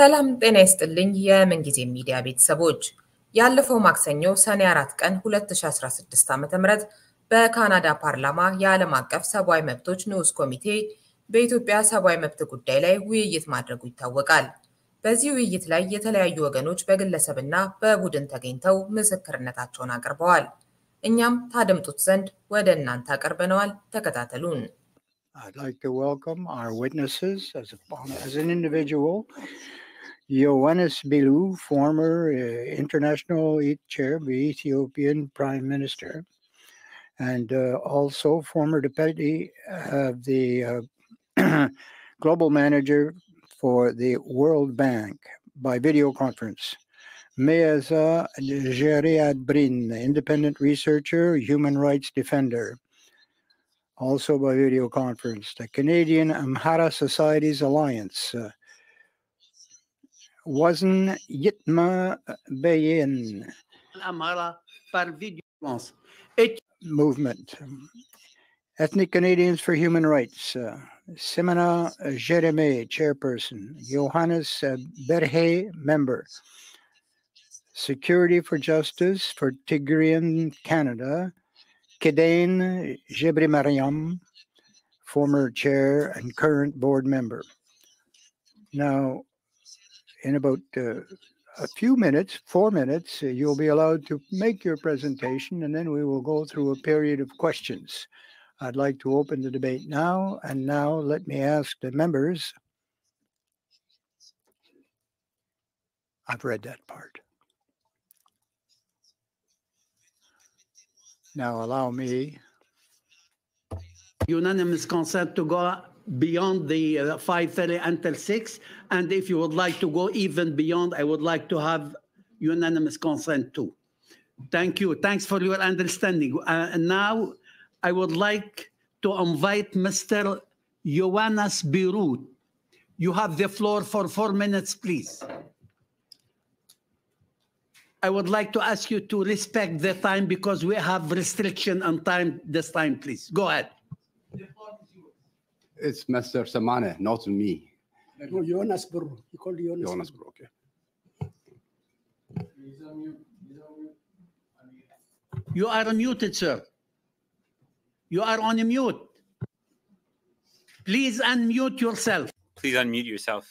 ሰላም ጤና ይስጥልኝ የምንጊዜ ሚዲያ ቤተሰቦች ያለፈው ማክሰኞ ሰኔ 4 ቀን 2016 ዓ.ም በካናዳ ፓርላማ የዓለም አቀፍ ሰብአዊ መብቶች ንዑስ ኮሚቴ በኢትዮጵያ ሰብአዊ መብት ጉዳይ ላይ ውይይት ማድረጉ ይታወቃል። በዚህ ውይይት ላይ የተለያዩ ወገኖች በግለሰብና በቡድን ተገኝተው ምስክርነታቸውን አቅርበዋል። እኛም ታደምጡት ዘንድ ወደ እናንተ አቀርበነዋል። ተከታተሉን። I'd like to welcome our witnesses as an individual. Ioannis Bilou, former international chair of the Ethiopian Prime Minister, and also former deputy of the global manager for the World Bank by video conference. Meaza Jeriad Brin, independent researcher, human rights defender, also by video conference. The Canadian Amhara Societies Alliance. Wasn't Yitma Bayin Amhara par video movement. Ethnic Canadians for Human Rights. Simona Jereme, chairperson. Johannes Berhe, member. Security for Justice for Tigrian Canada. Kedain Jebri Mariam, former chair and current board member. Now, in about a few minutes, 4 minutes, you'll be allowed to make your presentation, and then we will go through a period of questions. I'd like to open the debate now, and now let me ask the members. I've read that part. Now allow me unanimous consent to go beyond the 5:30 until 6, and if you would like to go even beyond, I would like to have unanimous consent too. Thank you. Thanks for your understanding. And now I would like to invite Mr. Ioannis Bilou. You have the floor for 4 minutes, please. I would like to ask you to respect the time because we have restriction on time this time, please. Go ahead. It's Mr. Samane, not me. No, Ioannis Bilou. You call Ioannis. Ioannis Bilou, okay. You are unmuted, sir. You are on mute. Please unmute yourself. Please unmute yourself.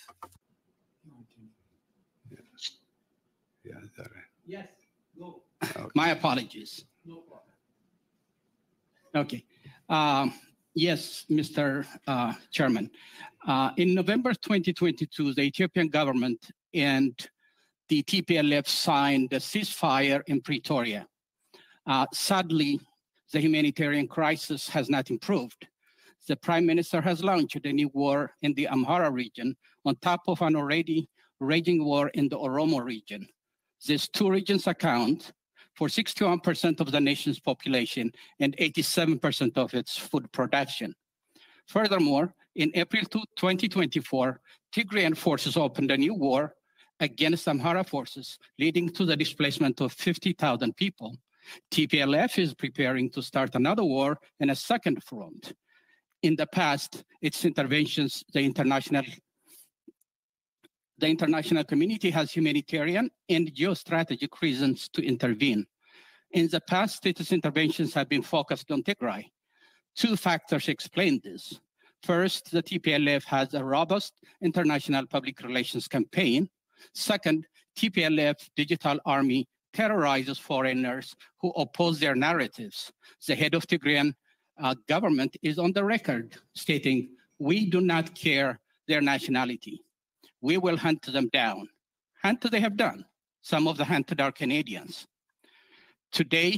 Yeah, is that right? Yes. Go. Okay. My apologies. No problem. Okay. Yes, Mr. Chairman. In November 2022, the Ethiopian government and the TPLF signed a ceasefire in Pretoria. Sadly, the humanitarian crisis has not improved. The Prime Minister has launched a new war in the Amhara region on top of an already raging war in the Oromo region. These two regions account for 61% of the nation's population and 87% of its food production. Furthermore, in April 2024, Tigrayan forces opened a new war against Amhara forces, leading to the displacement of 50,000 people. TPLF is preparing to start another war in a second front. In the past, its interventions, the international community has humanitarian and geostrategic reasons to intervene. In the past, its interventions have been focused on Tigray. Two factors explain this. First, the TPLF has a robust international public relations campaign. Second, TPLF digital army terrorizes foreigners who oppose their narratives. The head of Tigrayan government is on the record stating, "We do not care their nationality. We will hunt them down." Hunt they have done. Some of the hunted are Canadians. Today,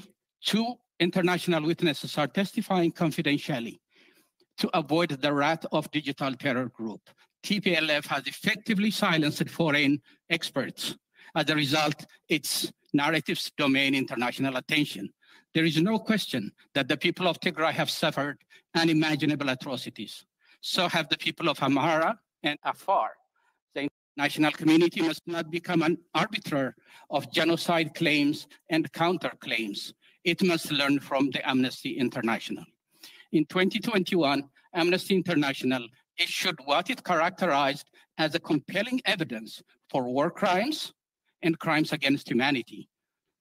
two international witnesses are testifying confidentially to avoid the wrath of digital terror group. TPLF has effectively silenced foreign experts. As a result, its narratives domain international attention. There is no question that the people of Tigray have suffered unimaginable atrocities. So have the people of Amhara and Afar. The international community must not become an arbiter of genocide claims and counterclaims. It must learn from the Amnesty International. In 2021, Amnesty International issued what it characterized as a compelling evidence for war crimes and crimes against humanity.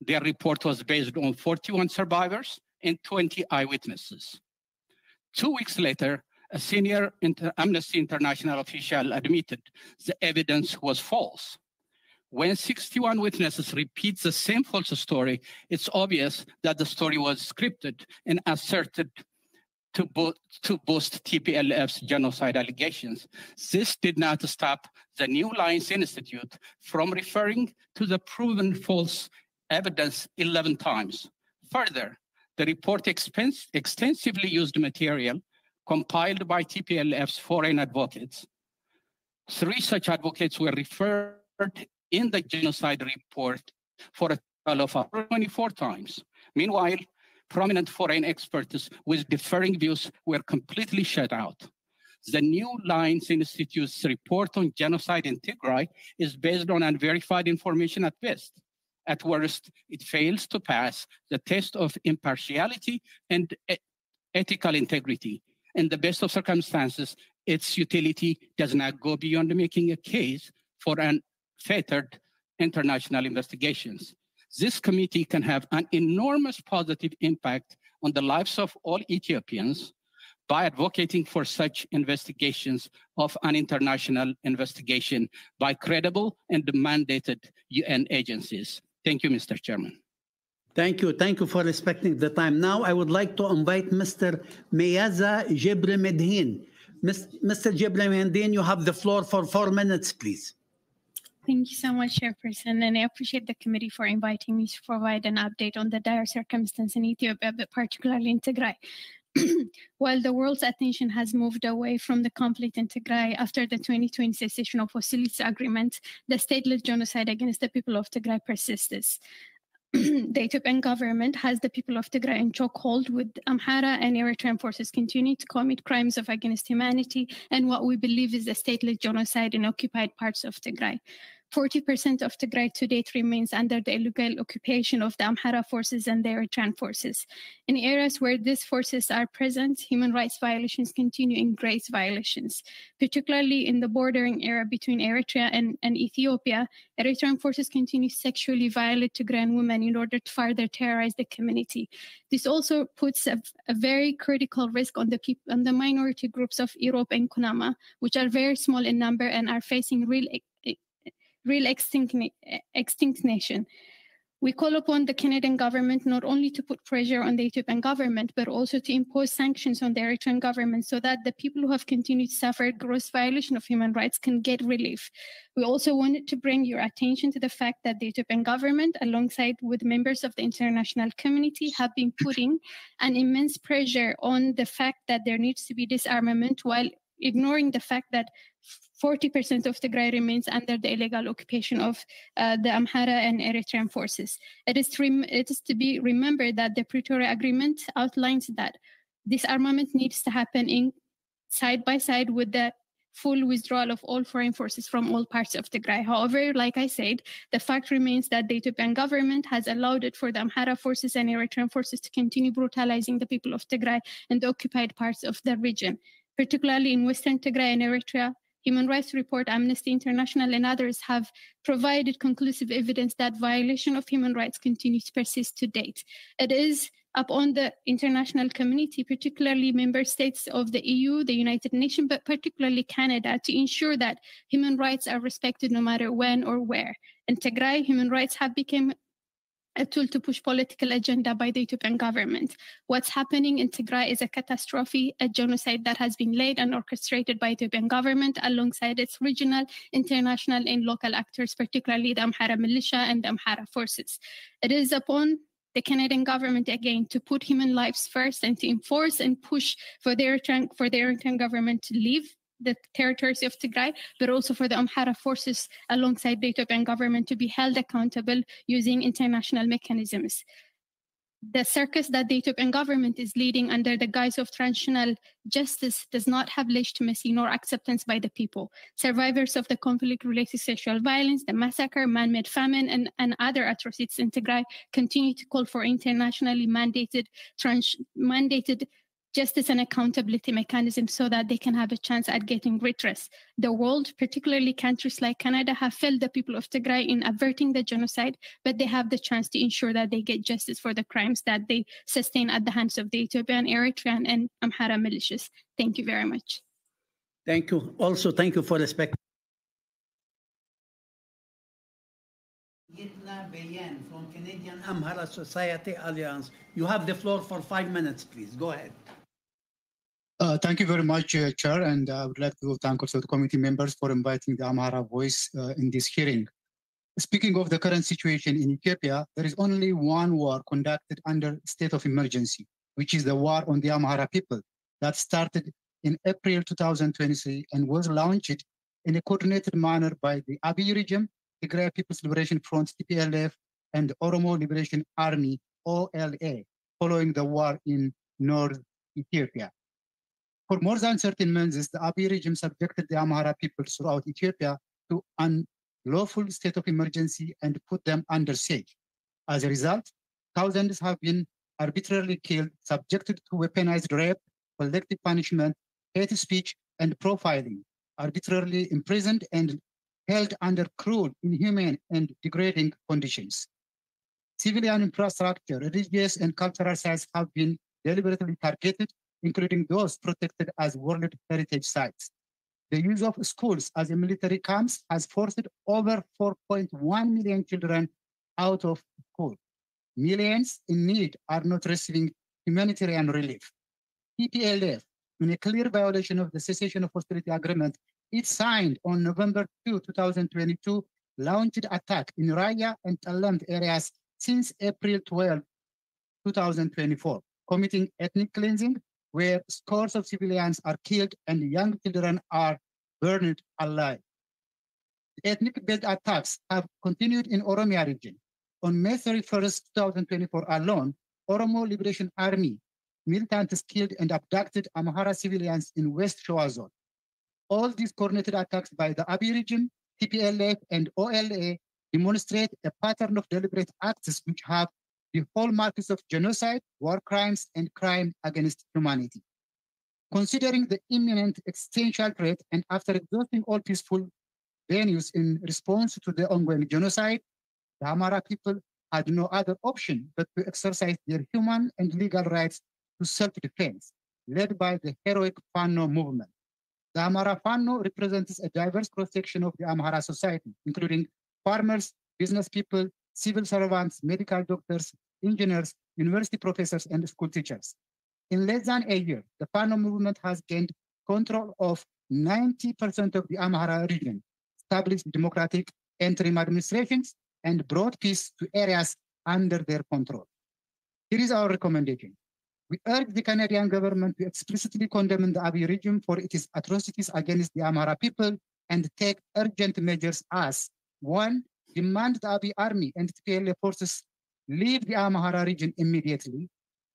Their report was based on 41 survivors and 20 eyewitnesses. 2 weeks later, a senior Amnesty International official admitted the evidence was false. When 61 witnesses repeat the same false story, it's obvious that the story was scripted and asserted to boost TPLF's genocide allegations. This did not stop the New Lines Institute from referring to the proven false evidence 11 times. Further, the report extensively used material compiled by TPLF's foreign advocates. 3 such advocates were referred in the genocide report for a total of 24 times. Meanwhile, prominent foreign experts with differing views were completely shut out. The New Lines Institute's report on genocide in Tigray is based on unverified information at best. At worst, it fails to pass the test of impartiality and ethical integrity. In the best of circumstances, its utility does not go beyond making a case for unfettered international investigations. This committee can have an enormous positive impact on the lives of all Ethiopians by advocating for such investigations of an international investigation by credible and mandated UN agencies. Thank you, Mr. Chairman. Thank you. Thank you for respecting the time. Now, I would like to invite Mr. Meyaza Jebri-Medhin. Mr. Jebri-Medhin, you have the floor for 4 minutes, please. Thank you so much, Chairperson, and I appreciate the committee for inviting me to provide an update on the dire circumstance in Ethiopia, but particularly in Tigray. While the world's attention has moved away from the conflict in Tigray after the 2020 cessation of hostilities agreement, the stateless genocide against the people of Tigray persists. The Ethiopian government has the people of Tigray in chokehold, with Amhara and Eritrean forces continuing to commit crimes against humanity and what we believe is a stateless genocide in occupied parts of Tigray. 40% of Tigray to date remains under the illegal occupation of the Amhara forces and the Eritrean forces. In areas where these forces are present, human rights violations continue in grave violations, particularly in the bordering area between Eritrea and Ethiopia. Eritrean forces continue to sexually violate Tigrayan women in order to further terrorize the community. This also puts a very critical risk on the minority groups of Europe and Kunama, which are very small in number and are facing real extinction. We call upon the Canadian government not only to put pressure on the Ethiopian government, but also to impose sanctions on the Eritrean government so that the people who have continued to suffer gross violation of human rights can get relief. We also wanted to bring your attention to the fact that the Ethiopian government, alongside with members of the international community, have been putting an immense pressure on the fact that there needs to be disarmament, while ignoring the fact that 40% of Tigray remains under the illegal occupation of the Amhara and Eritrean forces. It is to be remembered that the Pretoria Agreement outlines that disarmament needs to happen in side by side with the full withdrawal of all foreign forces from all parts of Tigray. However, like I said, the fact remains that the Ethiopian government has allowed it for the Amhara forces and Eritrean forces to continue brutalizing the people of Tigray and the occupied parts of the region, particularly in Western Tigray and Eritrea. Human Rights Report, Amnesty International, and others have provided conclusive evidence that violation of human rights continues to persist to date. It is upon the international community, particularly member states of the EU, the United Nations, but particularly Canada, to ensure that human rights are respected no matter when or where. In Tigray, human rights have become a tool to push political agenda by the Ethiopian government. What's happening in Tigray is a catastrophe, a genocide that has been led and orchestrated by the Ethiopian government alongside its regional, international, and local actors, particularly the Amhara militia and the Amhara forces. It is upon the Canadian government again to put human lives first and to enforce and push for the Eritrean government to leave the territories of Tigray, but also for the Amhara forces alongside the Ethiopian government to be held accountable using international mechanisms. The circus that the Ethiopian government is leading under the guise of transitional justice does not have legitimacy nor acceptance by the people. Survivors of the conflict-related sexual violence, the massacre, man-made famine, and other atrocities in Tigray continue to call for internationally mandated justice and accountability mechanisms so that they can have a chance at getting redress. The world, particularly countries like Canada, have failed the people of Tigray in averting the genocide, but they have the chance to ensure that they get justice for the crimes that they sustain at the hands of the Ethiopian, Eritrean, and Amhara militias. Thank you very much. Thank you. Also, thank you for respect. Yitna Bayan from Canadian Amhara Society Alliance. You have the floor for 5 minutes, please. Go ahead. Thank you very much, Chair, and I would like to thank also the committee members for inviting the Amhara voice in this hearing. Speaking of the current situation in Ethiopia, there is only one war conducted under state of emergency, which is the war on the Amhara people that started in April 2023 and was launched in a coordinated manner by the Abiy regime, Tigray People's Liberation Front, TPLF, and the Oromo Liberation Army, OLA, following the war in North Ethiopia. For more than 13 months, the Abiy regime subjected the Amhara people throughout Ethiopia to unlawful state of emergency and put them under siege. As a result, thousands have been arbitrarily killed, subjected to weaponized rape, collective punishment, hate speech, and profiling, arbitrarily imprisoned and held under cruel, inhumane, and degrading conditions. Civilian infrastructure, religious and cultural sites have been deliberately targeted, including those protected as World Heritage Sites. The use of schools as a military camps has forced over 4.1 million children out of school. Millions in need are not receiving humanitarian relief. TPLF, in a clear violation of the cessation of hostility agreement, it signed on November 2, 2022, launched attack in Raya and Talamd areas since April 12, 2024, committing ethnic cleansing, where scores of civilians are killed and young children are burned alive. Ethnic-based attacks have continued in Oromia region. On May 31st, 2024 alone, Oromo Liberation Army militants killed and abducted Amhara civilians in West Shoa zone. All these coordinated attacks by the Abiy regime, TPLF, and OLA demonstrate a pattern of deliberate acts which have the hallmarks of genocide, war crimes, and crime against humanity. Considering the imminent existential threat and after exhausting all peaceful venues in response to the ongoing genocide, the Amhara people had no other option but to exercise their human and legal rights to self-defense, led by the heroic Fano movement. The Amhara Fano represents a diverse cross-section of the Amhara society, including farmers, business people, civil servants, medical doctors, engineers, university professors, and school teachers. In less than a year, the Fano movement has gained control of 90% of the Amhara region, established democratic interim administrations, and brought peace to areas under their control. Here is our recommendation. We urge the Canadian government to explicitly condemn the Abiy regime for its atrocities against the Amhara people and take urgent measures as: 1, demand the Abiy army and TPLF forces leave the Amhara region immediately,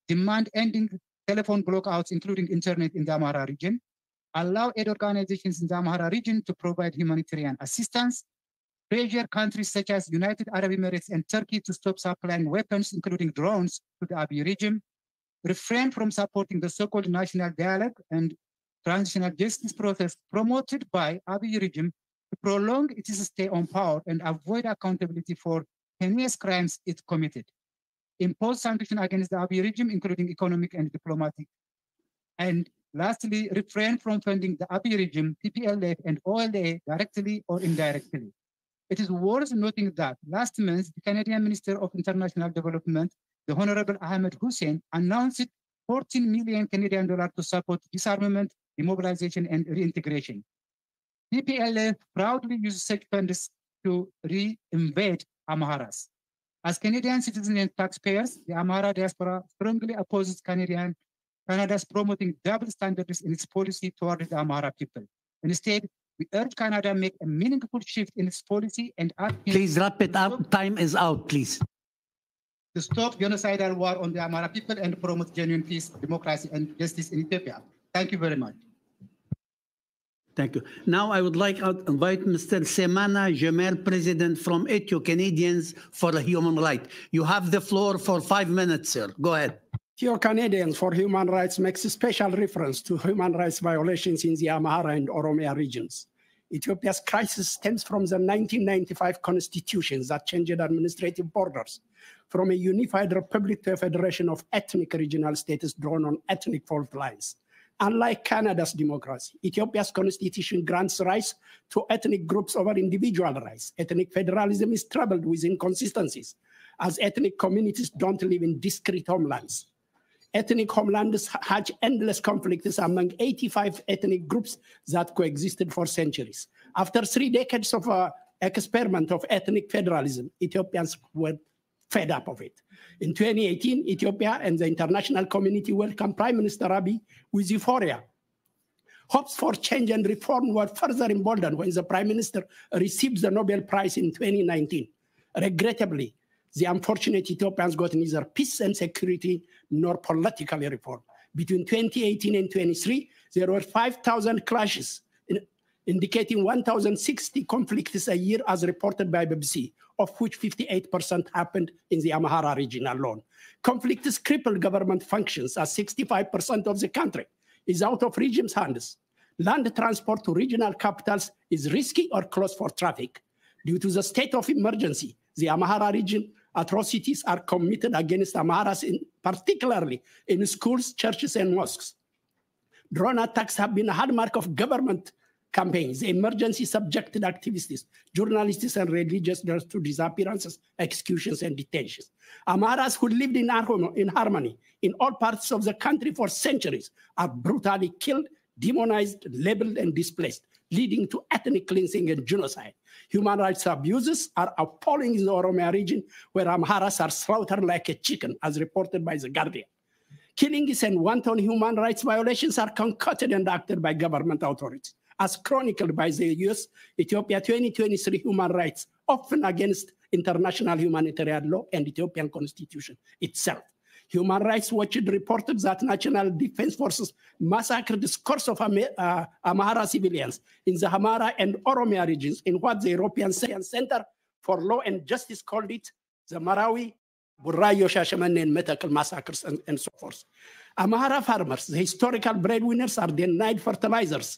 demand ending telephone blockouts, including internet in the Amhara region, allow aid organizations in the Amhara region to provide humanitarian assistance, pressure countries such as United Arab Emirates and Turkey to stop supplying weapons, including drones, to the Abiy regime, refrain from supporting the so-called national dialogue and transitional justice process promoted by Abiy regime to prolong its stay on power and avoid accountability for heinous crimes it committed. Impose sanctions against the Abiy regime, including economic and diplomatic. And lastly, refrain from funding the Abiy regime, TPLF, and OLA directly or indirectly. It is worth noting that last month, the Canadian Minister of International Development, the Honorable Ahmed Hussein, announced 14 million Canadian dollars to support disarmament, demobilization, and reintegration. TPLF proudly uses such funds to reinvade Amharas. As Canadian citizens and taxpayers, the Amhara diaspora strongly opposes Canada's promoting double standards in its policy toward the Amhara people. Instead, we urge Canada to make a meaningful shift in its policy and act. Please wrap it up. Time is out, please. To stop genocidal war on the Amhara people and promote genuine peace, democracy, and justice in Ethiopia. Thank you very much. Thank you. Now I would like to invite Mr. Semana Jamel, President from Ethio Canadians for Human Rights. You have the floor for 5 minutes, sir. Go ahead. Canadians for Human Rights makes a special reference to human rights violations in the Amhara and Oromia regions. Ethiopia's crisis stems from the 1995 constitution that changed administrative borders from a unified republic to a federation of ethnic regional states drawn on ethnic fault lines. Unlike Canada's democracy, Ethiopia's constitution grants rights to ethnic groups over individual rights. Ethnic federalism is troubled with inconsistencies, as ethnic communities don't live in discrete homelands. Ethnic homelands had endless conflicts among 85 ethnic groups that coexisted for centuries. After 3 decades of experiment of ethnic federalism, Ethiopians were fed up of it. In 2018, Ethiopia and the international community welcomed Prime Minister Abiy with euphoria. Hopes for change and reform were further emboldened when the Prime Minister received the Nobel Prize in 2019. Regrettably, the unfortunate Ethiopians got neither peace and security nor political reform. Between 2018 and 23, there were 5,000 clashes, indicating 1,060 conflicts a year as reported by BBC, of which 58% happened in the Amhara region alone. Conflicts crippled government functions as 65% of the country is out of regime's hands. Land transport to regional capitals is risky or closed for traffic. Due to the state of emergency, the Amhara region atrocities are committed against Amharas, particularly in schools, churches, and mosques. Drone attacks have been a hallmark of government campaigns. The emergency subjected activists, journalists, and religious leaders to disappearances, executions, and detentions. Amharas who lived in harmony in all parts of the country for centuries are brutally killed, demonized, labeled, and displaced, leading to ethnic cleansing and genocide. Human rights abuses are appalling in the Oromia region, where Amharas are slaughtered like a chicken, as reported by The Guardian. Killings and wanton human rights violations are concocted and acted by government authorities, as chronicled by the US Ethiopia 2023 human rights, often against international humanitarian law and Ethiopian constitution itself. Human Rights Watch reported that National Defense Forces massacred scores of Amhara civilians in the Amhara and Oromia regions in what the European Center for Law and Justice called it the Marawi, Burayo, Shashamane, and Metakal massacres, and so forth. Amhara farmers, the historical breadwinners, are denied fertilizers,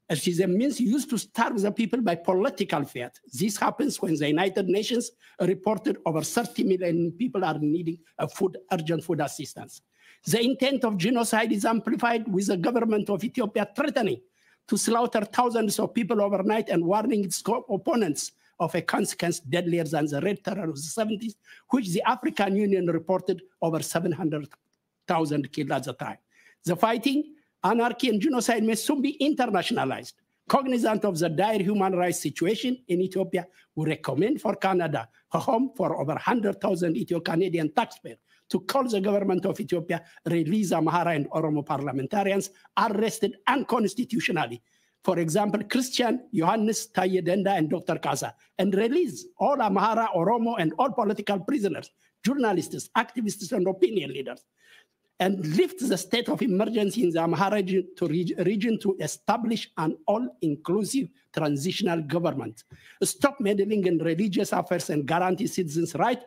as is a means used to starve the people by political fiat. This happens when the United Nations reported over 30 million people are needing urgent food assistance. The intent of genocide is amplified with the government of Ethiopia threatening to slaughter thousands of people overnight and warning its opponents of a consequence deadlier than the Red Terror of the 70s, which the African Union reported over 700,000 killed at the time. The fighting, anarchy, and genocide may soon be internationalized. Cognizant of the dire human rights situation in Ethiopia, we recommend for Canada, a home for over 100,000 Ethio-Canadian taxpayers, to call the government of Ethiopia release Amhara and Oromo parliamentarians arrested unconstitutionally. For example, Christian, Johannes, Taye Denda, and Dr. Kasa, and release all Amhara, Oromo, and all political prisoners, journalists, activists, and opinion leaders, and lift the state of emergency in the Amhara region to establish an all-inclusive transitional government. Stop meddling in religious affairs and guarantee citizens' right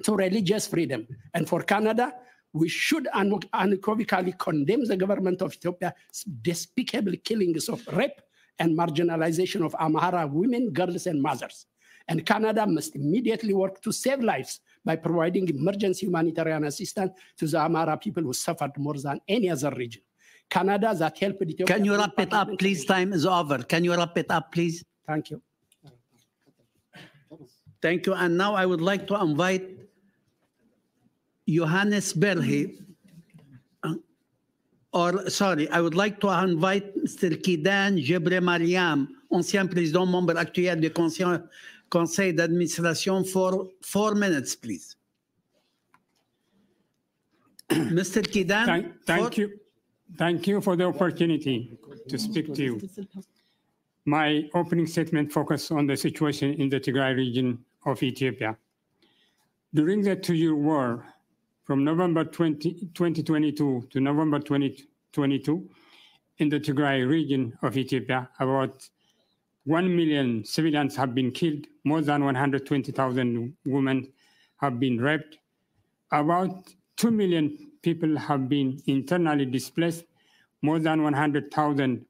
to religious freedom. And for Canada, we should unequivocally condemn the government of Ethiopia's despicable killings of rape and marginalization of Amhara women, girls, and mothers. And Canada must immediately work to save lives by providing emergency humanitarian assistance to the Amhara people who suffered more than any other region. Canada that helped Ethiopia. Can you wrap it up, please? Time is over. Can you wrap it up, please? Thank you. Thank you. And now I would like to invite Johannes Berhe, I would like to invite Mr. Kidan Jebre Mariam, ancien président membre actuel du Conseil d'administration, for 4 minutes, please. Mr. Kidan. Thank you. Thank you for the opportunity to speak to you. My opening statement focuses on the situation in the Tigray region of Ethiopia. During the 2-year war, from November 2022 to November 2022, in the Tigray region of Ethiopia, about 1 million civilians have been killed, more than 120,000 women have been raped, about 2 million people have been internally displaced. More than 100,000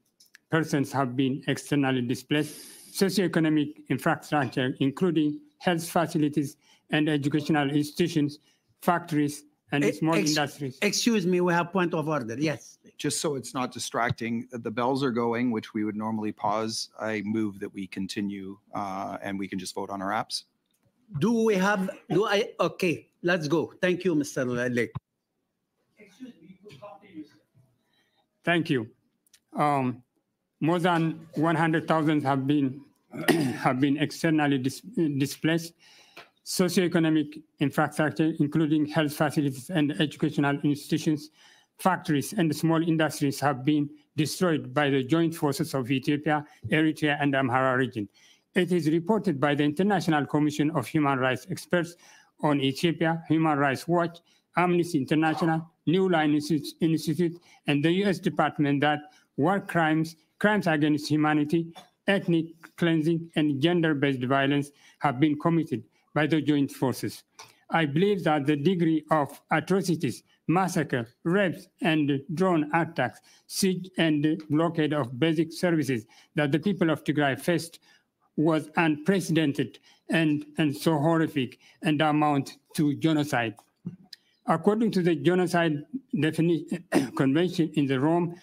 persons have been externally displaced. Socioeconomic infrastructure, including health facilities and educational institutions, factories, and small industries. Excuse me, we have point of order. Yes. Just so it's not distracting, the bells are going, which we would normally pause. I move that we continue and we can just vote on our apps. Okay, let's go. Thank you, Mr. Lake. Excuse me, you continue. Thank you. More than 100,000 have been externally displaced. Socioeconomic infrastructure, including health facilities and educational institutions, factories, and small industries have been destroyed by the joint forces of Ethiopia, Eritrea, and Amhara region. It is reported by the International Commission of Human Rights Experts on Ethiopia, Human Rights Watch, Amnesty International, New Line Institute, and the U.S. Department that war crimes, crimes against humanity, ethnic cleansing, and gender-based violence have been committed by the joint forces. I believe that the degree of atrocities, massacre, rapes, and drone attacks, siege and blockade of basic services that the people of Tigray faced was unprecedented and so horrific and amount to genocide. According to the genocide convention in the Rome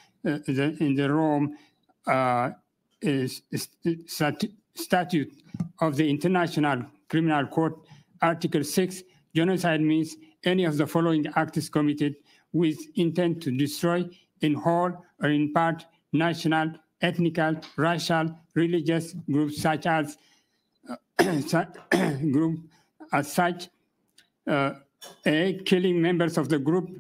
statute of the International Criminal Court, Article 6, genocide means any of the following acts committed with intent to destroy in whole or in part national, ethnic, racial, religious groups such as A, killing members of the group,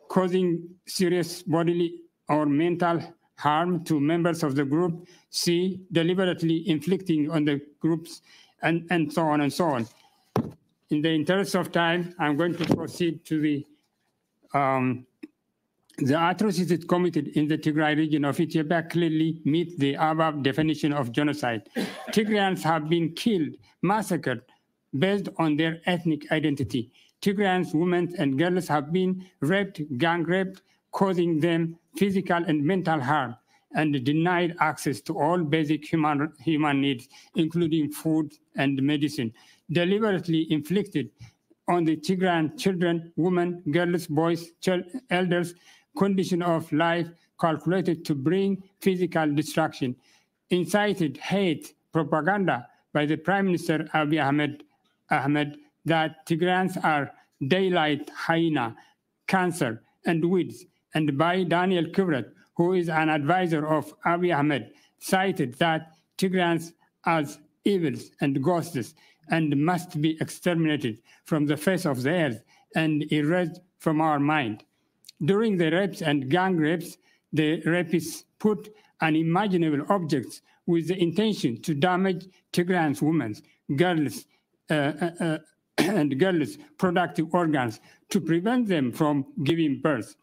causing serious bodily or mental harm to members of the group, C, deliberately inflicting on the groups, and so on and so on. In the interest of time, I'm going to proceed to the atrocities committed in the Tigray region of Ethiopia clearly meet the above definition of genocide. Tigrayans have been killed, massacred, based on their ethnic identity. Tigrayans, women and girls have been raped, gang raped, causing them physical and mental harm, and denied access to all basic human needs, including food and medicine, deliberately inflicted on the Tigrayan children, women, girls, boys, elders, condition of life calculated to bring physical destruction, incited hate propaganda by the Prime Minister Abiy Ahmed that Tigrayans are daylight hyena, cancer, and weeds, and by Daniel Kibret, who is an advisor of Abiy Ahmed, cited that Tigrayans as evils and ghosts and must be exterminated from the face of the earth and erased from our mind. During the rapes and gang rapes, the rapists put unimaginable objects with the intention to damage Tigrayans' women, girls, and girls' productive organs to prevent them from giving birth.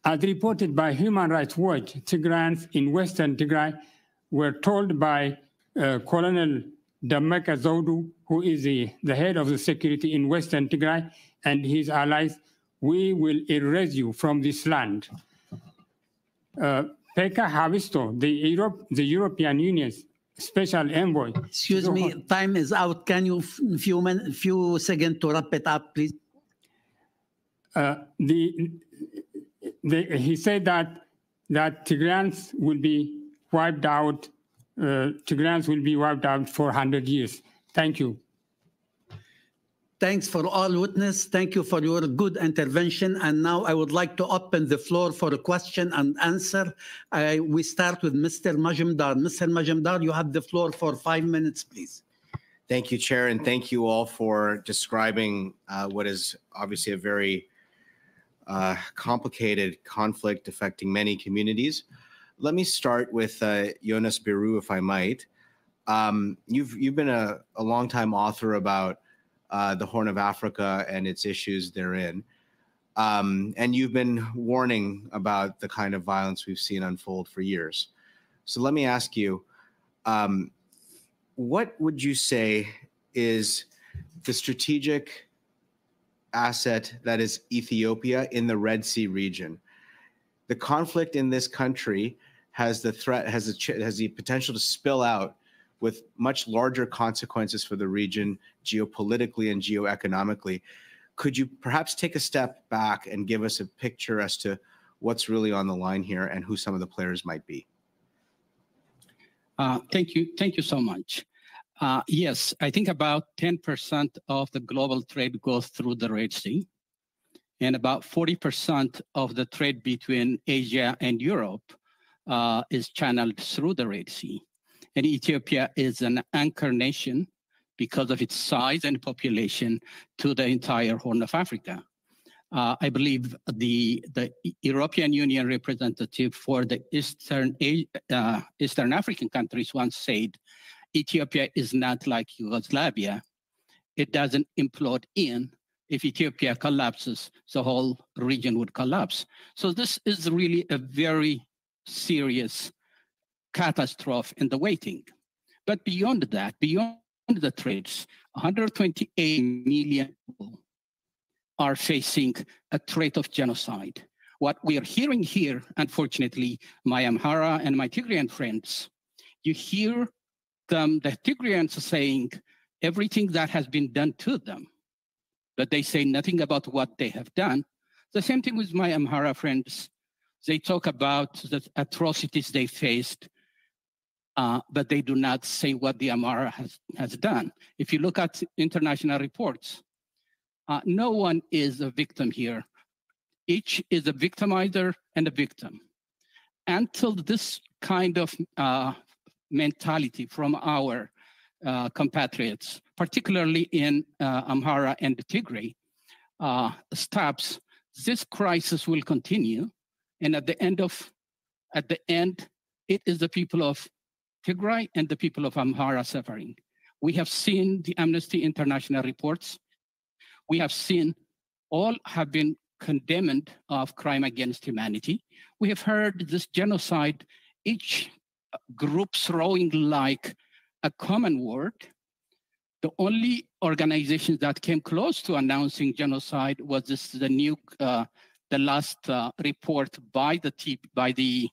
As reported by Human Rights Watch, Tigrayans in Western Tigray were told by Colonel Dammeka Zewdu, who is the head of the security in Western Tigray, and his allies, we will erase you from this land. Pekka Haavisto, the European Union's special envoy. Excuse me, time is out. Can you few seconds to wrap it up, please? He said that Tigrayans will be wiped out. Tigrayans will be wiped out for 100 years. Thank you. Thanks for all witness. Thank you for your good intervention. And now I would like to open the floor for a question and answer. We start with Mr. Majumdar. Mr. Majumdar, you have the floor for 5 minutes, please. Thank you, Chair, and thank you all for describing what is obviously a very complicated conflict affecting many communities. Let me start with Jonas Biru, if I might. You've been a long-time author about the Horn of Africa and its issues therein. And you've been warning about the kind of violence we've seen unfold for years. So let me ask you, what would you say is the strategic asset that is Ethiopia in the Red Sea region. The conflict in this country has the potential to spill out with much larger consequences for the region geopolitically and geoeconomically. Could you perhaps take a step back and give us a picture as to what's really on the line here and who some of the players might be? Thank you so much. Yes, I think about 10% of the global trade goes through the Red Sea, and about 40% of the trade between Asia and Europe is channeled through the Red Sea. And Ethiopia is an anchor nation because of its size and population to the entire Horn of Africa. I believe the European Union representative for the Eastern African countries once said, Ethiopia is not like Yugoslavia. It doesn't implode in. If Ethiopia collapses, the whole region would collapse. So this is really a very serious catastrophe in the waiting. But beyond that, beyond the trades, 128 million people are facing a threat of genocide. What we are hearing here, unfortunately, my Amhara and my Tigrayan friends, you hear them, the Tigrayans saying everything that has been done to them, but they say nothing about what they have done. The same thing with my Amhara friends. They talk about the atrocities they faced, but they do not say what the Amhara has done. If you look at international reports, no one is a victim here. Each is a victimizer and a victim. Until this kind of mentality from our compatriots, particularly in Amhara and Tigray, stops, this crisis will continue. And at the end, it is the people of Tigray and the people of Amhara suffering. We have seen the Amnesty International reports. We have seen all have been condemned of crime against humanity. We have heard this genocide, each group throwing like a common word. The only organization that came close to announcing genocide was the last report by the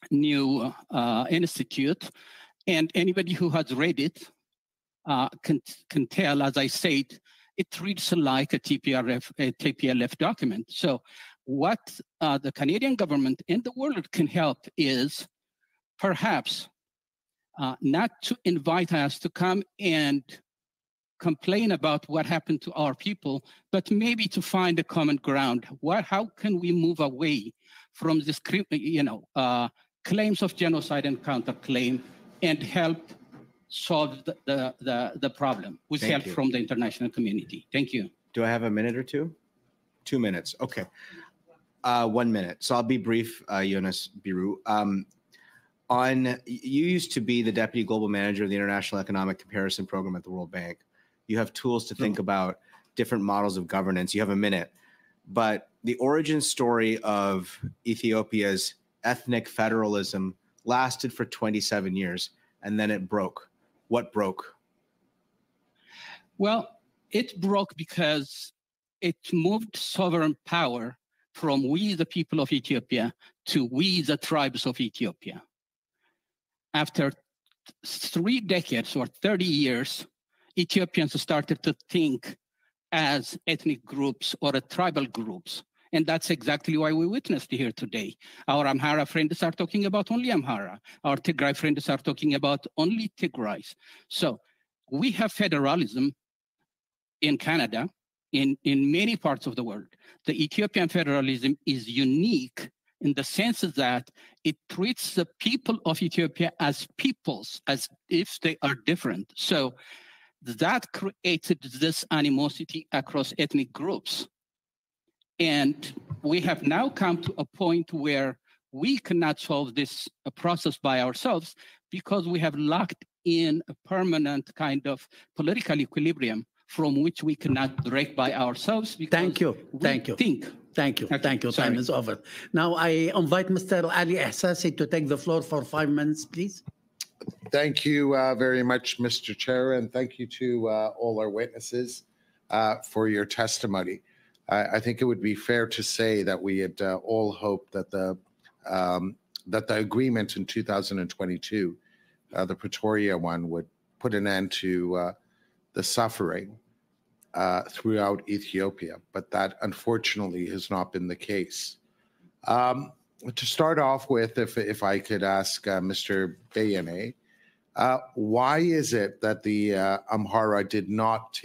new institute, and anybody who has read it can tell, as I said, it reads like a TPLF document. So what the Canadian government and the world can help is perhaps not to invite us to come and complain about what happened to our people, but maybe to find a common ground. How can we move away from this, claims of genocide and counterclaim and help solve the problem with help from the international community? Thank you. Do I have a minute or two? 2 minutes. Okay. 1 minute. So I'll be brief, Jonas Biru. You used to be the Deputy Global Manager of the International Economic Comparison Program at the World Bank. You have tools to think about different models of governance. You have a minute. But the origin story of Ethiopia's ethnic federalism lasted for 27 years, and then it broke. What broke? Well, it broke because it moved sovereign power from we, the people of Ethiopia, to we, the tribes of Ethiopia. After 3 decades or 30 years, Ethiopians started to think as ethnic groups or tribal groups. And that's exactly why we witnessed here today. Our Amhara friends are talking about only Amhara. Our Tigray friends are talking about only Tigray. So we have federalism in Canada, in many parts of the world. The Ethiopian federalism is unique in the sense that it treats the people of Ethiopia as peoples, as if they are different. So that created this animosity across ethnic groups. And we have now come to a point where we cannot solve this process by ourselves because we have locked in a permanent kind of political equilibrium from which we cannot break by ourselves. Thank you. Thank you. Thank you. Thank you. Time is over. Now I invite Mr. Ali Ehsasi to take the floor for 5 minutes, please. Thank you very much, Mr. Chair, and thank you to all our witnesses. for your testimony. I think it would be fair to say that we had all hoped that the agreement in 2022, the Pretoria one, would put an end to the suffering throughout Ethiopia, but that unfortunately has not been the case. To start off with, if I could ask Mr. Beyene, why is it that the Amhara did not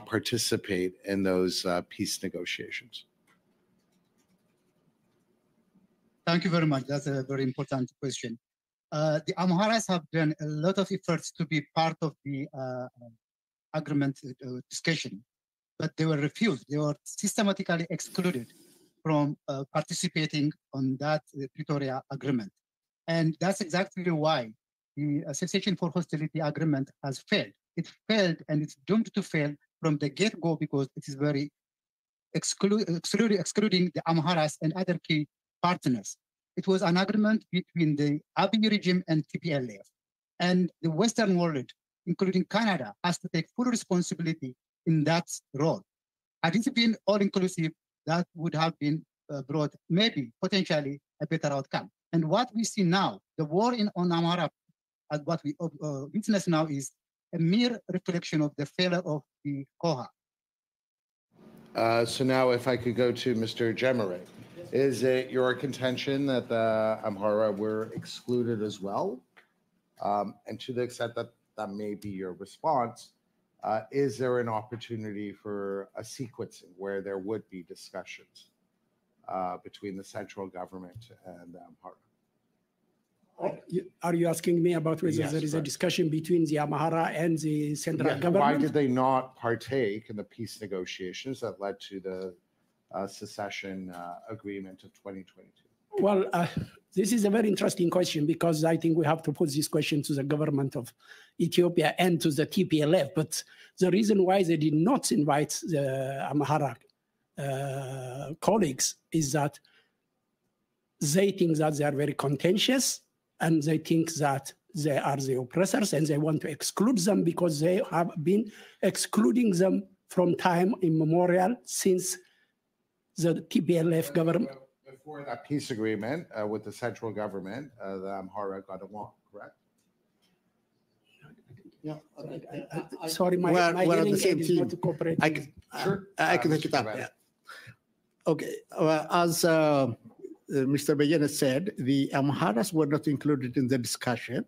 participate in those peace negotiations? Thank you very much. That's a very important question. The Amharas have done a lot of efforts to be part of the agreement discussion, but they were refused. They were systematically excluded from participating on that Pretoria agreement. And that's exactly why the Cessation for Hostility agreement has failed. It failed and it's doomed to fail from the get-go because it is very excluding the Amharas and other key partners. It was an agreement between the Abiy regime and TPLF. And the Western world, including Canada, has to take full responsibility in that role. Had it been all-inclusive, that would have been brought maybe, potentially, a better outcome. And what we see now, the war on Amhara, what we witness now is a mere reflection of the failure of the COHA. So now if I could go to Mr. Jemere, is it your contention that the Amhara were excluded as well? And to the extent that that may be your response, is there an opportunity for a sequencing where there would be discussions between the central government and the Amhara? Are you asking me about whether there is a discussion between the Amhara and the central government? Why did they not partake in the peace negotiations that led to the secession agreement of 2022? Well, this is a very interesting question because I think we have to put this question to the government of Ethiopia and to the TPLF. But the reason why they did not invite the Amhara colleagues is that they think that they are very contentious and they think that they are the oppressors and they want to exclude them because they have been excluding them from time immemorial since the TPLF government. Before that peace agreement with the central government, the Amhara got along, correct? Yeah. Sorry, my hearing aid is not cooperating. I can take it up. Yeah. Okay. As Mr. Beyene said, the Amharas were not included in the discussion.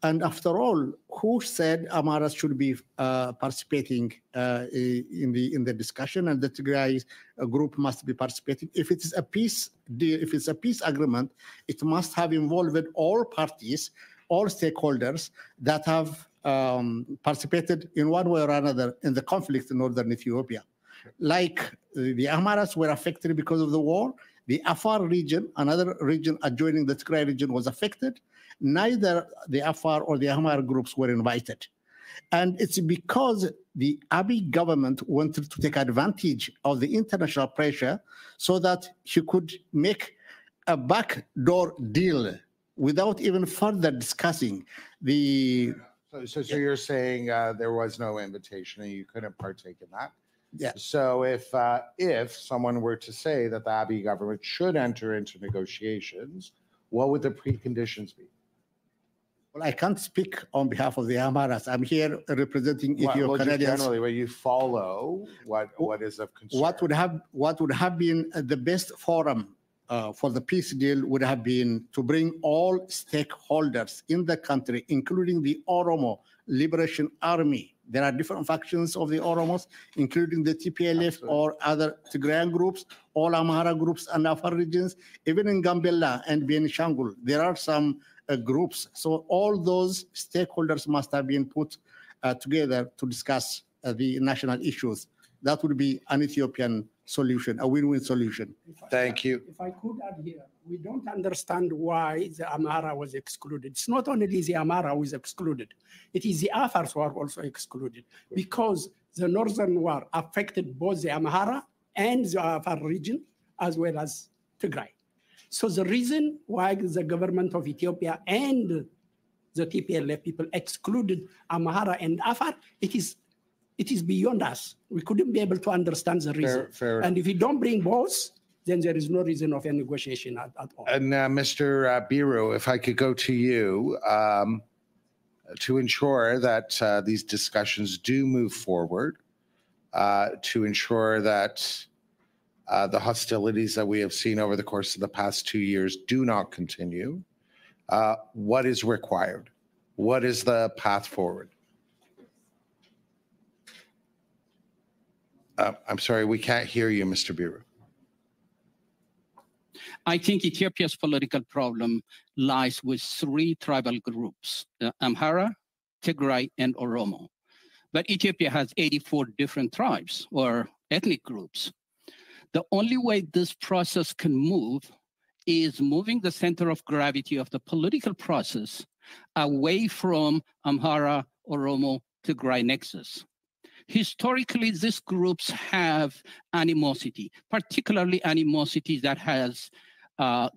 And after all, who said Amharas should be participating in the discussion and the Tigray group must be participating? If it is a peace deal, if it's a peace agreement, it must have involved all parties, all stakeholders that have participated in one way or another in the conflict in northern Ethiopia. Like the Amharas were affected because of the war, the Afar region, another region adjoining the Tigray region, was affected. Neither the Afar or the Amhara groups were invited. And it's because the Abiy government wanted to take advantage of the international pressure so that he could make a backdoor deal without even further discussing the... So you're saying there was no invitation and you couldn't partake in that? Yeah. So if someone were to say that the Abiy government should enter into negotiations, what would the preconditions be? Well, I can't speak on behalf of the Amharas. I'm here representing Ethio-Canadians. Generally, where you follow what is of concern. What would have been the best forum for the peace deal would have been to bring all stakeholders in the country, including the Oromo Liberation Army. There are different factions of the Oromos, including the TPLF or other Tigrayan groups, all Amhara groups and Afar regions. Even in Gambella and Benishangul, there are some groups. So all those stakeholders must have been put together to discuss the national issues. That would be an Ethiopian solution, a win-win solution. Thank you. If I could add here, we don't understand why the Amhara was excluded. It's not only the Amhara who is excluded. It is the Afars who are also excluded because the northern war affected both the Amhara and the Afar region as well as Tigray. So the reason why the government of Ethiopia and the TPLF people excluded Amhara and Afar, it is it is beyond us. We couldn't be able to understand the reason. Fair And if you don't bring both, then there is no reason of a negotiation at all. And Mr. Biro, if I could go to you to ensure that these discussions do move forward, to ensure that the hostilities that we have seen over the course of the past 2 years do not continue. What is required? What is the path forward? I'm sorry, we can't hear you, Mr. Biro. I think Ethiopia's political problem lies with 3 tribal groups, Amhara, Tigray, and Oromo. But Ethiopia has 84 different tribes or ethnic groups. The only way this process can move is moving the center of gravity of the political process away from Amhara, Oromo, Tigray nexus. Historically, these groups have animosity, particularly animosity that has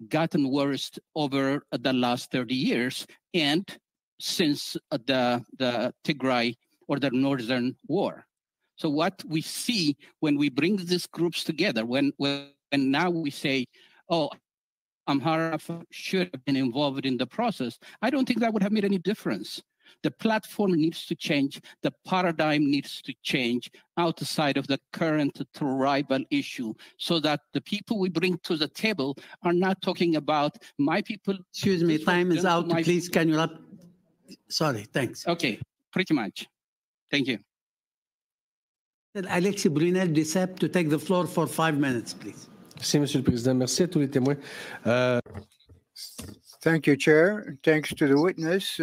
gotten worse over the last 30 years and since the Tigray or the Northern War. So what we see when we bring these groups together, when now we say, oh, Amhara should have been involved in the process, I don't think that would have made any difference. The platform needs to change. The paradigm needs to change outside of the current tribal issue so that the people we bring to the table are not talking about my people. Excuse me, time is out. Please, can you up? Sorry, thanks. Okay, pretty much. Thank you. Alexis Brunel-Duceppe to take the floor for 5 minutes, please. Merci, Monsieur le Président. Merci à tous les témoins. Thank you, Chair. Thanks to the witness.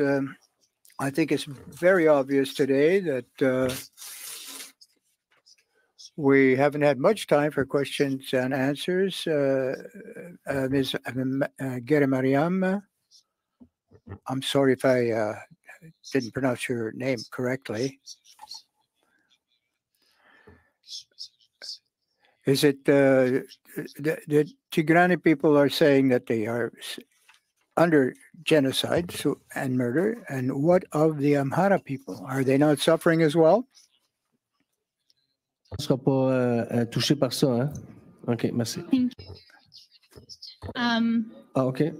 I think it's very obvious today that we haven't had much time for questions and answers. Ms. Gerimariam, I'm sorry if I didn't pronounce your name correctly. Is it the Tigrani people are saying that they are under genocide and murder, and what of the Amhara people? Are they not suffering as well? On ne sera pas touché par ça, hein? OK, merci. Thank you. OK.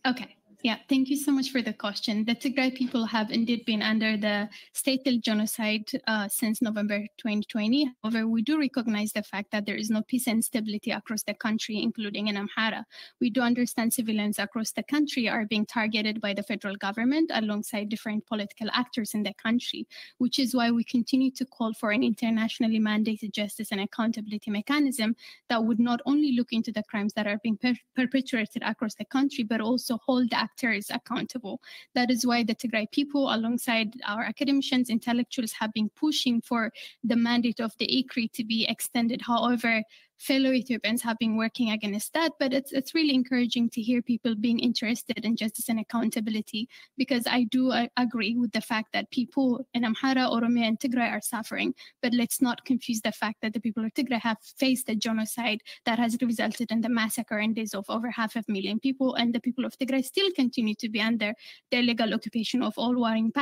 Okay. Yeah, thank you so much for the question. The Tigray people have indeed been under the state-led genocide since November 2020. However, we do recognize the fact that there is no peace and stability across the country, including in Amhara. We do understand civilians across the country are being targeted by the federal government alongside different political actors in the country, which is why we continue to call for an internationally mandated justice and accountability mechanism that would not only look into the crimes that are being perpetrated across the country, but also hold the actors accountable. That is why the Tigray people, alongside our academicians, intellectuals, have been pushing for the mandate of the ICRI to be extended. However, fellow Ethiopians have been working against that, but it's really encouraging to hear people being interested in justice and accountability, because I do agree with the fact that people in Amhara, Oromia, and Tigray are suffering, but let's not confuse the fact that the people of Tigray have faced a genocide that has resulted in the massacre and deaths of over 500,000 people, and the people of Tigray still continue to be under the illegal occupation of all warring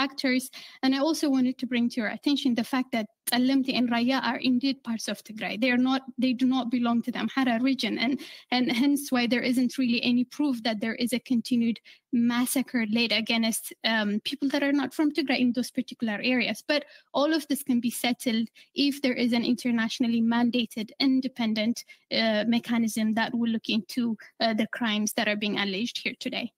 actors. And I also wanted to bring to your attention the fact that Tsalemti and Raya are indeed parts of Tigray. They do not belong to the Amhara region, and hence why there isn't really any proof that there is a continued massacre laid against people that are not from Tigray in those particular areas. But all of this can be settled if there is an internationally mandated independent mechanism that will look into the crimes that are being alleged here today.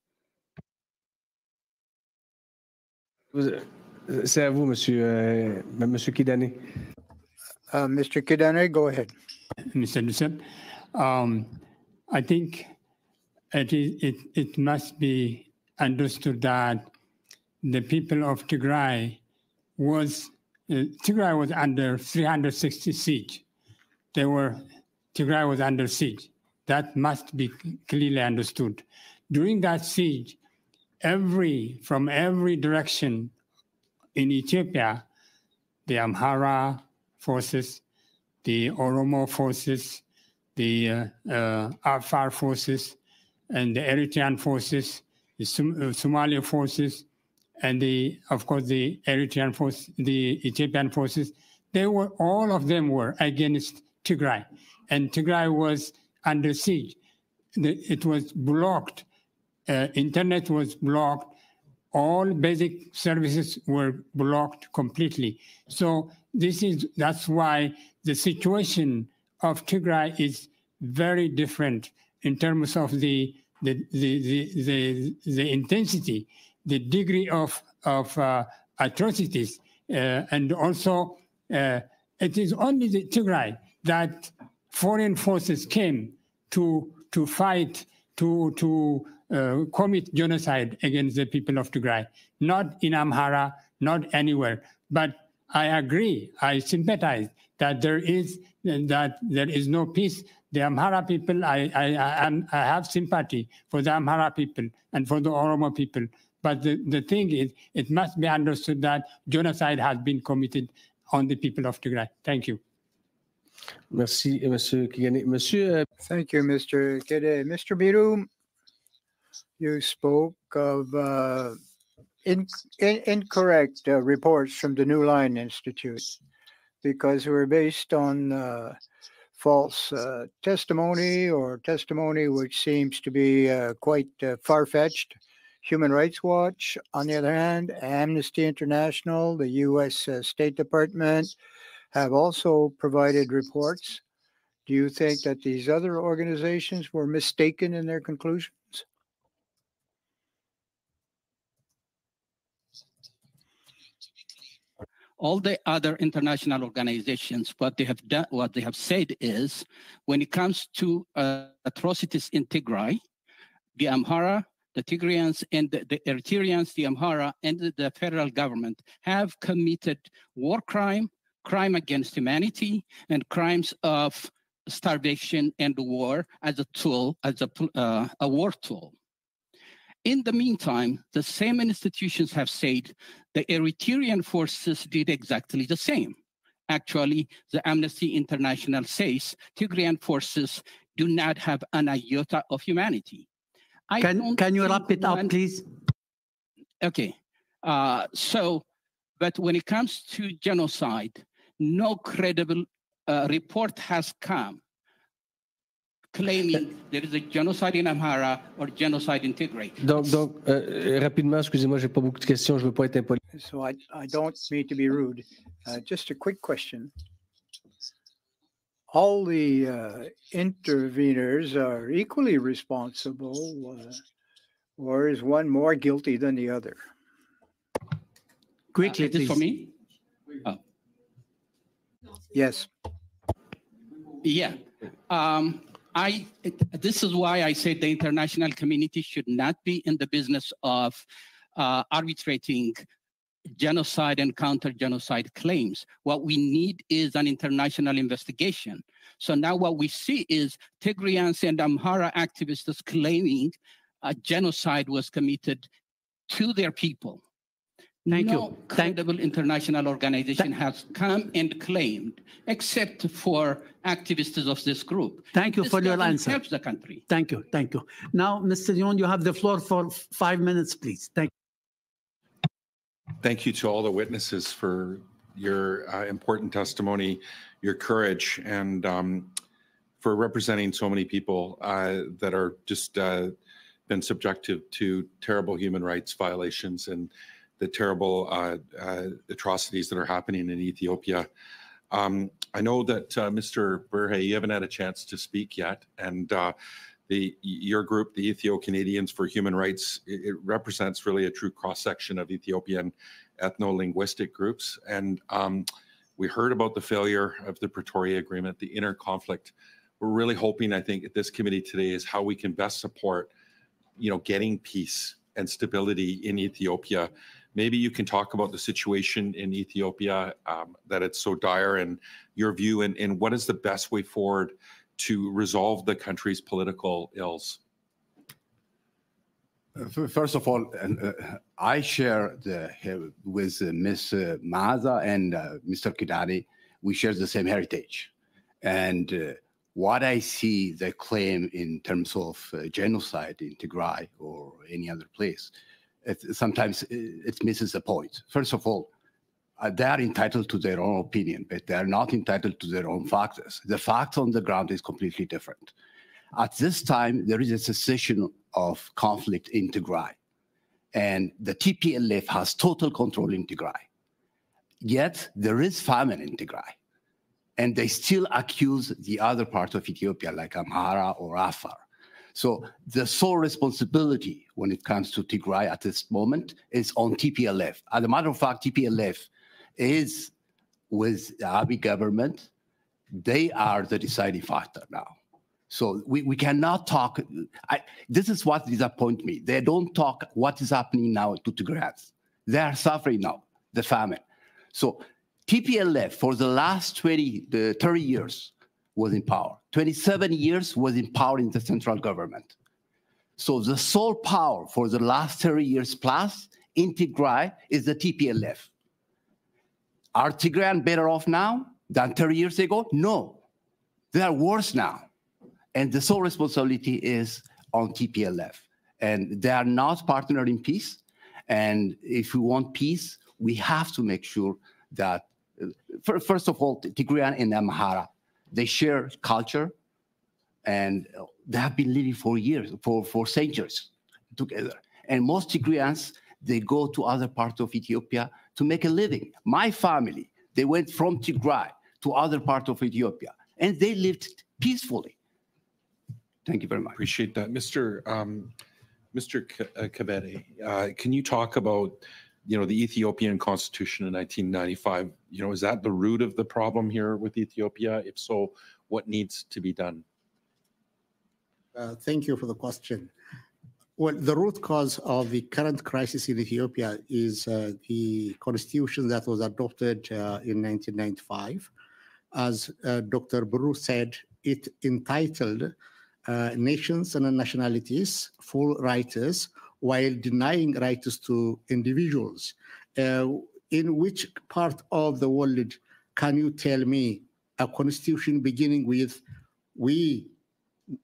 C'est à vous, Monsieur Kidane. Mr. Kidane, go ahead. Mr. Duceppe, I think it must be understood that the people of Tigray was under 360 siege. Tigray was under siege. That must be clearly understood. During that siege, from every direction in Ethiopia, the Amhara forces, the Oromo forces, the Afar forces, and the Eritrean forces, the Somali forces, and of course the Eritrean force, the Ethiopian forces, all of them were against Tigray, and Tigray was under siege. It was blocked. Internet was blocked. All basic services were blocked completely. So that's why the situation of Tigray is very different in terms of the intensity, the degree of atrocities, and also it is only the Tigray that foreign forces came to fight, to commit genocide against the people of Tigray, not in Amhara, not anywhere. But I agree, I sympathize that there is no peace. The Amhara people, I have sympathy for the Amhara people and for the Oromo people. But the thing is, it must be understood that genocide has been committed on the people of Tigray. Thank you. Merci, Monsieur Kigane. Monsieur. Thank you, Mr. Kede. Mr. Biru, you spoke of incorrect reports from the New Line Institute because they were based on false testimony or testimony which seems to be quite far-fetched. Human Rights Watch, on the other hand, Amnesty International, the U.S. State Department have also provided reports. Do you think that these other organizations were mistaken in their conclusions? All the other international organizations, what they have said is, when it comes to atrocities in Tigray, the Amhara, the Tigrayans, and the Eritreans, the Amhara, and the federal government have committed war crime against humanity, and crimes of starvation and war as a tool, as a war tool. In the meantime, the same institutions have said the Eritrean forces did exactly the same. Actually, the Amnesty International says Tigrayan forces do not have an iota of humanity. Can you wrap it up, please? Okay. But when it comes to genocide, no credible report has come claiming there is a genocide in Amhara or genocide in Tigray. Donc rapidement, excusez-moi, j'ai pas beaucoup de questions, je veux pas être impoli. So I don't mean to be rude. Just a quick question. All the interveners are equally responsible, or is one more guilty than the other? Quickly, is this for me? Oh. Yes. Yeah. This is why I said the international community should not be in the business of arbitrating genocide and counter-genocide claims. What we need is an international investigation. So now what we see is Tigrayans and Amhara activists claiming a genocide was committed to their people. No credible international organization has come and claimed, except for activists of this group. Thank you for your answer. Helps the country. Thank you. Thank you. Now, Mr. Yon, you have the floor for 5 minutes, please. Thank you. Thank you to all the witnesses for your important testimony, your courage, and for representing so many people that are just been subjected to terrible human rights violations and the terrible atrocities that are happening in Ethiopia. I know that Mr. Burhe, you haven't had a chance to speak yet, and your group, the Ethio-Canadians for Human Rights, it represents really a true cross-section of Ethiopian ethno-linguistic groups. And we heard about the failure of the Pretoria Agreement, the inner conflict. We're really hoping, I think, at this committee today is how we can best support, getting peace and stability in Ethiopia. Maybe you can talk about the situation in Ethiopia, that it's so dire, and your view, and what is the best way forward to resolve the country's political ills? First of all, I share with Ms. Maza and Mr. Kidani, we share the same heritage. And what I see the claim in terms of genocide in Tigray or any other place sometimes it misses the point. First of all, they are entitled to their own opinion, but they are not entitled to their own facts. The facts on the ground is completely different. At this time, there is a cessation of conflict in Tigray, and the TPLF has total control in Tigray. Yet there is famine in Tigray, and they still accuse the other part of Ethiopia, like Amhara or Afar. So the sole responsibility when it comes to Tigray at this moment is on TPLF. As a matter of fact, TPLF is with the Abiy government. They are the deciding factor now. So we cannot talk. This is what disappoints me. They don't talk what is happening now to Tigrayans. They are suffering now, the famine. So TPLF for the last 30 years was in power. 27 years was in power in the central government. So the sole power for the last 30 years plus in Tigray is the TPLF. Are Tigrayans better off now than 30 years ago? No, they are worse now. And the sole responsibility is on TPLF. And they are not partner in peace. And if we want peace, we have to make sure that, first of all, Tigrayan and Amhara, they share culture, and they have been living for years, for centuries together. And most Tigrayans, they go to other parts of Ethiopia to make a living. My family, they went from Tigray to other parts of Ethiopia, and they lived peacefully. Thank you very much. Appreciate that. Mr. Kabede, can you talk about, the Ethiopian constitution in 1995? Is that the root of the problem here with Ethiopia? If so, what needs to be done? Thank you for the question. Well, the root cause of the current crisis in Ethiopia is the constitution that was adopted in 1995. As Dr. Bru said, it entitled nations and nationalities full rights while denying rights to individuals. In which part of the world can you tell me a constitution beginning with we,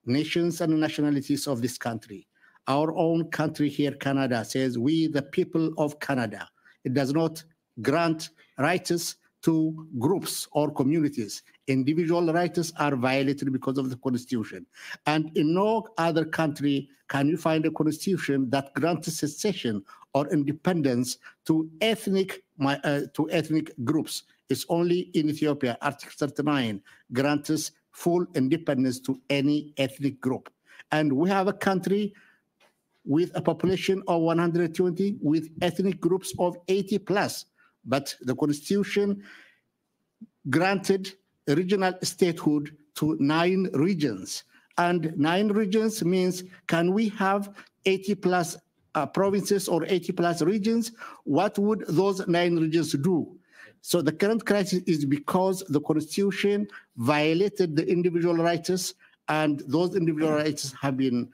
nations and nationalities of this country? Our own country here, Canada, says we, the people of Canada. It does not grant rights to groups or communities. Individual rights are violated because of the constitution. And in no other country can you find a constitution that grants secession or independence to ethnic groups. It's only in Ethiopia, Article 39 grants full independence to any ethnic group. And we have a country with a population of 120 with ethnic groups of 80 plus. But the constitution granted regional statehood to 9 regions. And 9 regions means, can we have 80 plus provinces or 80 plus regions? What would those 9 regions do? So the current crisis is because the constitution violated the individual rights, and those individual rights have been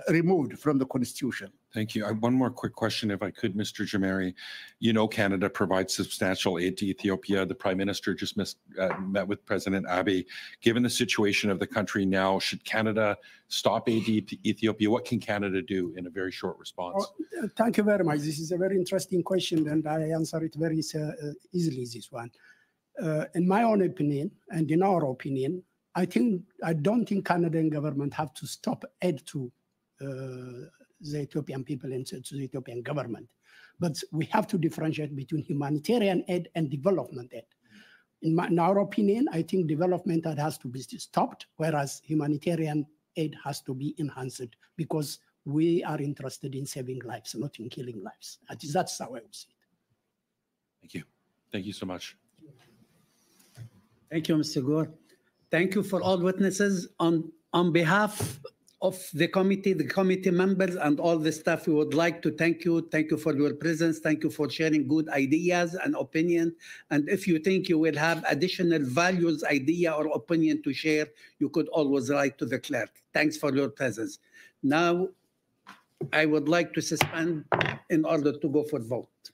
removed from the constitution. Thank you. One more quick question, if I could, Mr. Jamari. Canada provides substantial aid to Ethiopia. The Prime Minister just met with President Abiy. Given the situation of the country now, should Canada stop aid to Ethiopia? What can Canada do in a very short response? Thank you very much. This is a very interesting question, and I answer it very easily, this one. In my own opinion, and in our opinion, I don't think Canadian government have to stop aid to the Ethiopian people and to the Ethiopian government. But we have to differentiate between humanitarian aid and development aid. In our opinion, I think development aid has to be stopped, whereas humanitarian aid has to be enhanced, because we are interested in saving lives, not in killing lives. That's how I would see it. Thank you. Thank you so much. Thank you, Mr. Gore. Thank you for all witnesses. On behalf of the committee members and all the staff, we would like to thank you. Thank you for your presence. Thank you for sharing good ideas and opinion. And if you think you will have additional values, idea, or opinion to share, you could always write to the clerk. Thanks for your presence. Now, I would like to suspend in order to go for vote.